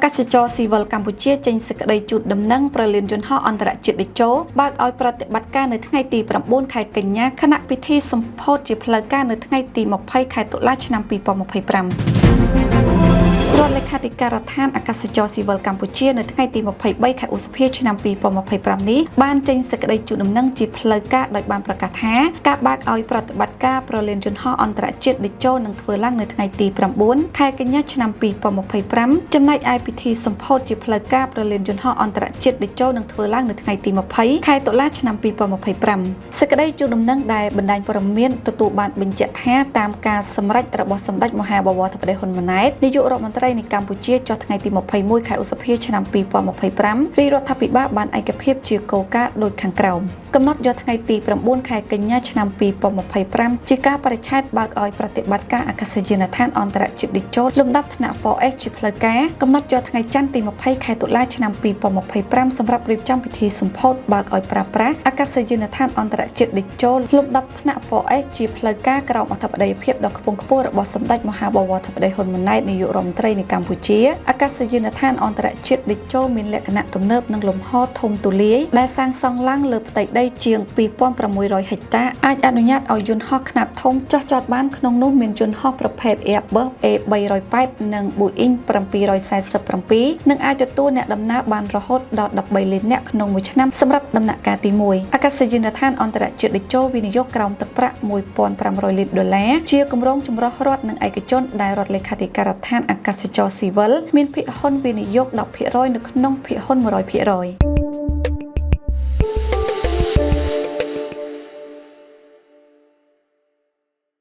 កាសចរស៊ីវិលកម្ពុជាចេញសេចក្តីជូនដំណឹងប្រលានយន្តហោះអន្តរជាតិតេជោបើកឲ្យប្រតិបត្តិការនៅថ្ងៃទី9ខែកញ្ញាគណៈពិធីសម្ពោធជាផ្លូវការនៅថ្ងៃទី20ខែតុលាឆ្នាំ2025 រដ្ឋលេខាធិការដ្ឋានអាកាសចរស៊ីវិលកម្ពុជានៅថ្ងៃទី23ខែឧសភាឆ្នាំ2025នេះបានចេញសេចក្តីជូនដំណឹងជាផ្លូវការដោយបានប្រកាសថាការបើកឲ្យប្រតិបត្តិការប្រលានយន្តហោះអន្តរជាតិតេជោនឹងធ្វើឡើងនៅថ្ងៃទី9ខែកញ្ញាឆ្នាំ2025ចំណែកឯពិធីសម្ពោធជាផ្លូវការប្រលានយន្តហោះអន្តរជាតិតេជោនឹងធ្វើឡើងនៅថ្ងៃទី20ខែតុលាឆ្នាំ2025សេចក្តីជូនដំណឹងដែលបណ្ដាញព័ត៌មានទទួលបានបញ្ជាក់ថាតាមការសម្រេចរបស់សម្ដេចមហាបវរធិបតីហ៊ុនម៉ាណែតនាយករដ្ឋមន្ត្រីនៃកម្ពុជាចុះថ្ងៃទី21ខែឧសភាឆ្នាំ2025រាជរដ្ឋាភិបាលបានឯកភាពជាគោលការណ៍ដូចខាងក្រោមកំណត់យកថ្ងៃទី9ខែកញ្ញាឆ្នាំ2025ជាការបរិច្ឆេទបើកឲ្យប្រតិបត្តិការអាកាសយានដ្ឋានអន្តរជាតិតេជោលំដាប់ថ្នាក់ 4S ជាផ្លូវការកំណត់យកថ្ងៃច័ន្ទទី20ខែតុលាឆ្នាំ2025សម្រាប់រៀបចំពិធីសម្ពោធបើកឲ្យប្រើប្រាស់អាកាសយានដ្ឋានអន្តរជាតិតេជោលំដាប់ថ្នាក់ 4S ជាផ្លូវការក្រោមអធិបតីភាពដ៏ខ្ពង់ខ្ពស់របស់សម្ដេចមហាបវរធិបតីហ៊ុនម៉ាណែតនាយករដ្ឋមន្ត្រីនៃកម្ពុជាអាកាសយានដ្ឋានអន្តរជាតិតេជោមានលក្ខណៈទំនើបនិងលំហធំទូលាយដែលសាងសង់ឡើងលើផ្ទៃដីជាង2600ហិកតាអាចអនុញ្ញាតឲ្យយន្តហោះខ្នាតធំចុះចតបានក្នុងនោះមានយន្តហោះប្រភេទ Airbus A380 និង Boeing 747និងអាចទទួលអ្នកដំណើរបានរហូតដល់13លាននាក់ក្នុងមួយឆ្នាំសម្រាប់ដំណាក់កាលទី1អាកាសយានដ្ឋានអន្តរជាតិតេជោវិនិយោគក្រោមទឹកប្រាក់$1500 លានជាគម្រោងចម្រុះរដ្ឋនិងឯកជនដែលរដ្ឋលេខាធិការដ្ឋានអាកាសចរស៊ីវិលមានភាគហ៊ុនវិនិយោគ 10% នៅក្នុងភាគហ៊ុន 100%